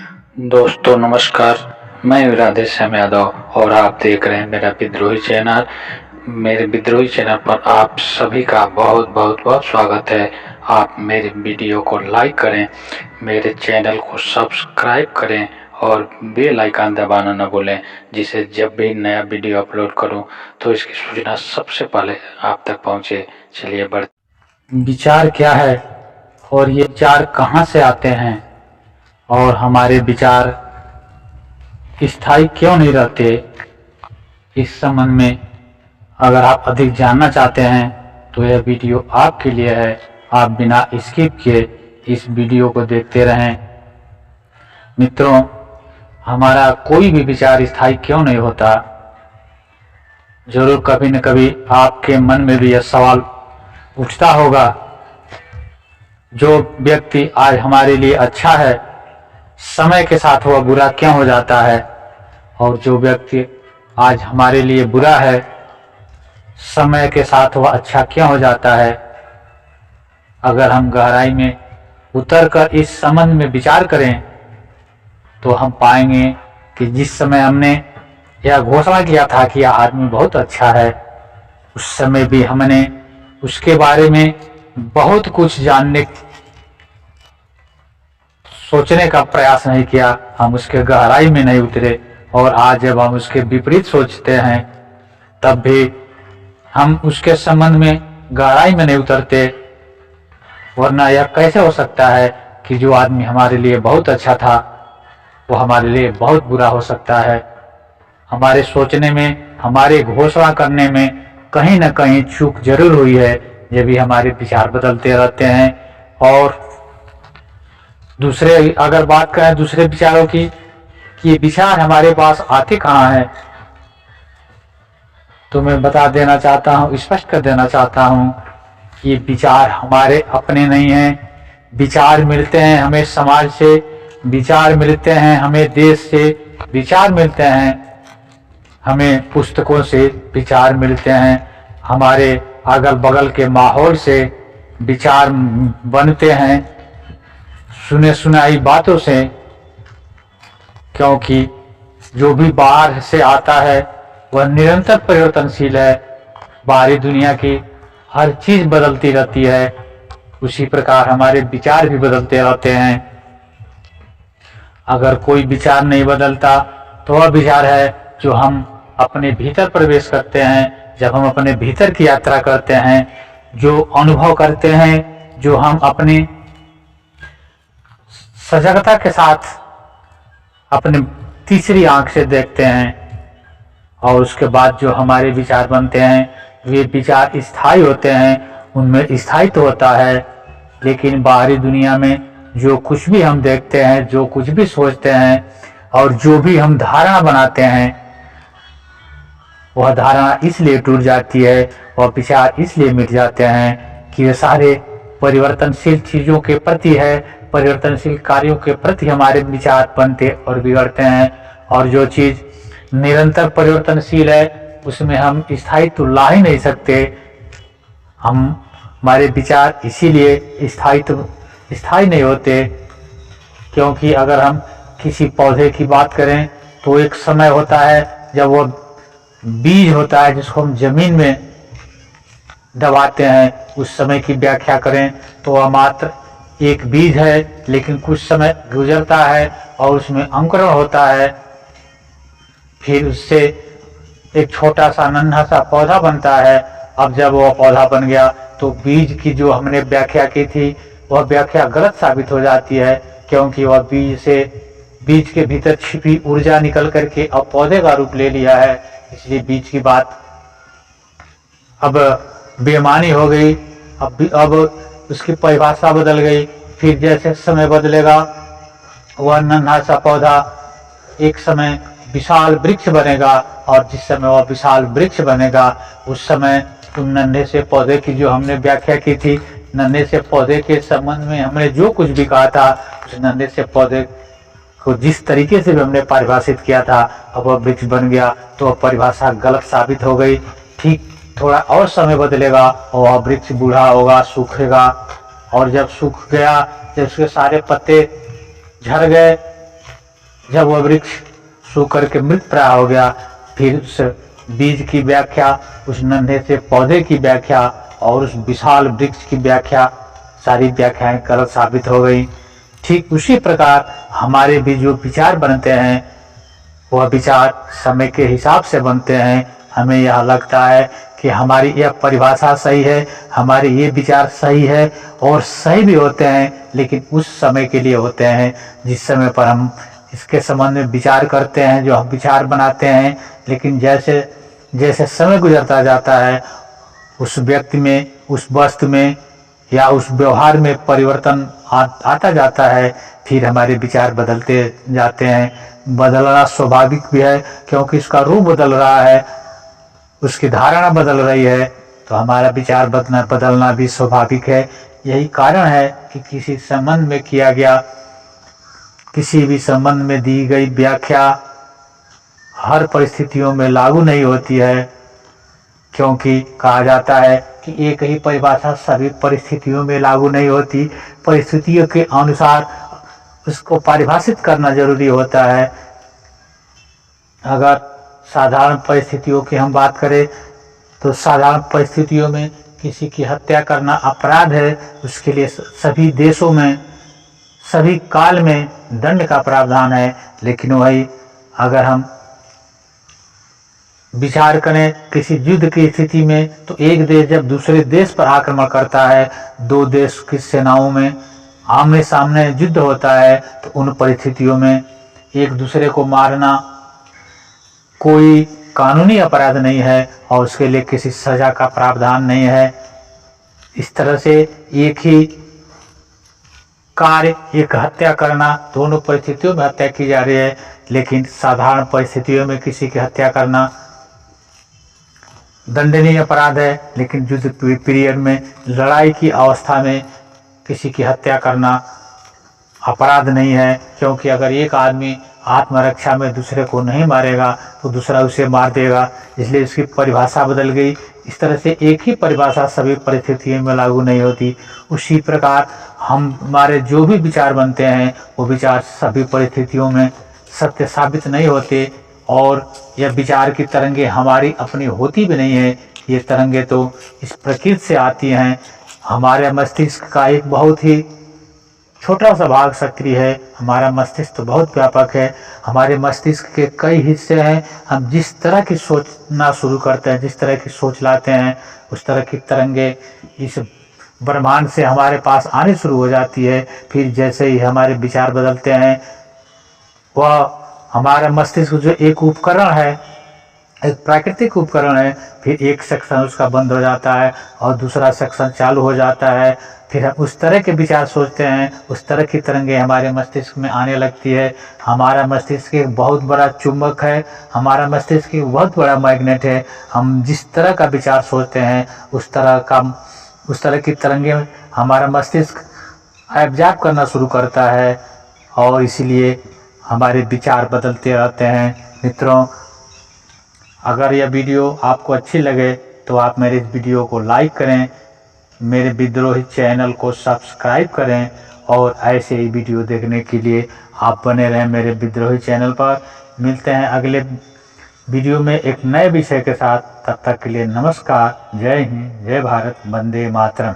दोस्तों नमस्कार। मैं राधेश्याम यादव और आप देख रहे हैं मेरा विद्रोही चैनल। मेरे विद्रोही चैनल पर आप सभी का बहुत बहुत बहुत स्वागत है। आप मेरे वीडियो को लाइक करें, मेरे चैनल को सब्सक्राइब करें और बेल आइकन दबाना न भूलें, जिससे जब भी नया वीडियो अपलोड करूं तो इसकी सूचना सबसे पहले आप तक पहुंचे। चलिए विचार क्या है और ये विचार कहाँ से आते हैं और हमारे विचार स्थायी क्यों नहीं रहते, इस संबंध में अगर आप अधिक जानना चाहते हैं तो यह वीडियो आपके लिए है। आप बिना स्किप किए इस वीडियो को देखते रहें। मित्रों, हमारा कोई भी विचार स्थायी क्यों नहीं होता? जरूर कभी न कभी आपके मन में भी यह सवाल उठता होगा। जो व्यक्ति आज हमारे लिए अच्छा है, समय के साथ वह बुरा क्यों हो जाता है? और जो व्यक्ति आज हमारे लिए बुरा है, समय के साथ वह अच्छा क्यों हो जाता है? अगर हम गहराई में उतरकर इस संबंध में विचार करें तो हम पाएंगे कि जिस समय हमने यह घोषणा किया था कि यह आदमी बहुत अच्छा है, उस समय भी हमने उसके बारे में बहुत कुछ जानने सोचने का प्रयास नहीं किया। हम उसके गहराई में नहीं उतरे और आज जब हम उसके विपरीत सोचते हैं तब भी हम उसके संबंध में गहराई में नहीं उतरते। वरना यह कैसे हो सकता है कि जो आदमी हमारे लिए बहुत अच्छा था वो हमारे लिए बहुत बुरा हो सकता है? हमारे सोचने में, हमारे घोषणा करने में कहीं ना कहीं चूक जरूर हुई है, जब भी हमारे विचार बदलते रहते हैं। और दूसरे अगर बात करें दूसरे विचारों की, कि ये विचार हमारे पास आते कहाँ हैं, तो मैं बता देना चाहता हूँ, स्पष्ट कर देना चाहता हूँ कि ये विचार हमारे अपने नहीं हैं। विचार मिलते हैं हमें समाज से, विचार मिलते हैं हमें देश से, विचार मिलते हैं हमें पुस्तकों से, विचार मिलते हैं हमारे अगल बगल के माहौल से, विचार बनते हैं सुने सुनाई बातों से। क्योंकि जो भी बाहर से आता है वह निरंतर परिवर्तनशील है। बाहरी दुनिया की हर चीज बदलती रहती है, उसी प्रकार हमारे विचार भी बदलते रहते हैं। अगर कोई विचार नहीं बदलता तो वह विचार है जो हम अपने भीतर प्रवेश करते हैं। जब हम अपने भीतर की यात्रा करते हैं, जो अनुभव करते हैं, जो हम अपनी सजगता के साथ अपने तीसरी आंख से देखते हैं, और उसके बाद जो हमारे विचार बनते हैं, वे विचार स्थायी होते हैं, उनमें स्थायित्व होता है। लेकिन बाहरी दुनिया में जो कुछ भी हम देखते हैं, जो कुछ भी सोचते हैं और जो भी हम धारणा बनाते हैं, वह धारणा इसलिए टूट जाती है, वह विचार इसलिए मिट जाते हैं कि वे सारे परिवर्तनशील चीजों के प्रति है, परिवर्तनशील कार्यों के प्रति हमारे विचार बनते और बिगड़ते हैं। और जो चीज निरंतर परिवर्तनशील है उसमें हम स्थायित्व ला ही नहीं सकते। हमारे विचार इसीलिए स्थायी नहीं होते, क्योंकि अगर हम किसी पौधे की बात करें तो एक समय होता है जब वो बीज होता है जिसको हम जमीन में दबाते हैं। उस समय की व्याख्या करें तो वह मात्र एक बीज है, लेकिन कुछ समय गुजरता है और उसमें अंकुरण होता है, फिर उससे एक छोटा सा नन्हा सा पौधा बनता है। अब जब वह पौधा बन गया तो बीज की जो हमने व्याख्या की थी वह व्याख्या गलत साबित हो जाती है, क्योंकि वह बीज के भीतर छिपी ऊर्जा निकल करके अब पौधे का रूप ले लिया है। इसलिए बीज की बात अब बेमानी हो गई, अब उसकी परिभाषा बदल गई। फिर जैसे समय बदलेगा वह नन्हा सा पौधा एक समय विशाल वृक्ष बनेगा, और जिस समय वह विशाल वृक्ष बनेगा उस समय उन नन्हे से पौधे की जो हमने व्याख्या की थी, नन्हे से पौधे के संबंध में हमने जो कुछ भी कहा था, उस नन्हे से पौधे को जिस तरीके से भी हमने परिभाषित किया था, अब वह वृक्ष बन गया तो वह परिभाषा गलत साबित हो गई। ठीक थोड़ा और समय बदलेगा और वह वृक्ष बूढ़ा होगा, सूखेगा, और जब सूख गया, जब उसके सारे पत्ते झड़ गए जब वह वृक्ष सूख करके मृत प्राय हो गया, फिर उस बीज की व्याख्या, उस नन्हे से पौधे की व्याख्या और उस विशाल वृक्ष की व्याख्या, सारी व्याख्याएं गलत साबित हो गई। ठीक उसी प्रकार हमारे भी जो विचार बनते हैं, वह विचार समय के हिसाब से बनते हैं। हमें यह लगता है कि हमारी यह परिभाषा सही है, हमारे ये विचार सही है और सही भी होते हैं, लेकिन उस समय के लिए होते हैं जिस समय पर हम इसके संबंध में विचार करते हैं, जो हम विचार बनाते हैं। लेकिन जैसे जैसे समय गुजरता जाता है, उस व्यक्ति में, उस वस्तु में या उस व्यवहार में परिवर्तन आता जाता है, फिर हमारे विचार बदलते जाते हैं। बदलना स्वाभाविक भी है, क्योंकि इसका रूप बदल रहा है, उसकी धारणा बदल रही है, तो हमारा विचार बदलना भी स्वाभाविक है। यही कारण है कि किसी संबंध में किया गया, किसी भी संबंध में दी गई व्याख्या हर परिस्थितियों में लागू नहीं होती है, क्योंकि कहा जाता है कि एक ही परिभाषा सभी परिस्थितियों में लागू नहीं होती। परिस्थितियों के अनुसार उसको परिभाषित करना जरूरी होता है। अगर साधारण परिस्थितियों की हम बात करें, तो साधारण परिस्थितियों में किसी की हत्या करना अपराध है, उसके लिए सभी देशों में, सभी काल में दंड का प्रावधान है। लेकिन वही अगर हम विचार करें किसी युद्ध की स्थिति में, तो एक देश जब दूसरे देश पर आक्रमण करता है, दो देश की सेनाओं में आमने सामने युद्ध होता है, तो उन परिस्थितियों में एक दूसरे को मारना कोई कानूनी अपराध नहीं है और उसके लिए किसी सजा का प्रावधान नहीं है। इस तरह से एक ही कार्य, एक हत्या करना, दोनों परिस्थितियों में हत्या की जा रही है, लेकिन साधारण परिस्थितियों में किसी की हत्या करना दंडनीय अपराध है, लेकिन युद्ध पीरियड में, लड़ाई की अवस्था में किसी की हत्या करना अपराध नहीं है। क्योंकि अगर एक आदमी आत्मरक्षा में दूसरे को नहीं मारेगा तो दूसरा उसे मार देगा, इसलिए इसकी परिभाषा बदल गई। इस तरह से एक ही परिभाषा सभी परिस्थितियों में लागू नहीं होती। उसी प्रकार हमारे जो भी विचार बनते हैं, वो विचार सभी परिस्थितियों में सत्य साबित नहीं होते, और यह विचार की तरंगे हमारी अपनी होती भी नहीं है। ये तरंगे तो इस प्रकृति से आती हैं। हमारे मस्तिष्क का एक बहुत ही छोटा सा भाग सक्रिय है। हमारा मस्तिष्क तो बहुत व्यापक है। हमारे मस्तिष्क के कई हिस्से हैं। हम जिस तरह की सोचना शुरू करते हैं, जिस तरह की सोच लाते हैं, उस तरह की तरंगे इस ब्रह्मांड से हमारे पास आनी शुरू हो जाती है। फिर जैसे ही हमारे विचार बदलते हैं, वह हमारा मस्तिष्क जो एक उपकरण है, एक प्राकृतिक उपकरण है, फिर एक सेक्शन उसका बंद हो जाता है और दूसरा सेक्शन चालू हो जाता है। फिर हम उस तरह के विचार सोचते हैं, उस तरह की तरंगे हमारे मस्तिष्क में आने लगती है। हमारा मस्तिष्क एक बहुत बड़ा चुंबक है, हमारा मस्तिष्क एक बहुत बड़ा मैग्नेट है। हम जिस तरह का विचार सोचते हैं, उस तरह की तरंगे हमारा मस्तिष्क एब्जॉर्ब करना शुरू करता है, और इसीलिए हमारे विचार बदलते रहते हैं। मित्रों, अगर यह वीडियो आपको अच्छी लगे तो आप मेरे इस वीडियो को लाइक करें, मेरे विद्रोही चैनल को सब्सक्राइब करें, और ऐसे ही वीडियो देखने के लिए आप बने रहें मेरे विद्रोही चैनल पर। मिलते हैं अगले वीडियो में एक नए विषय के साथ। तब तक के लिए नमस्कार, जय हिंद, जय भारत, वंदे मातरम।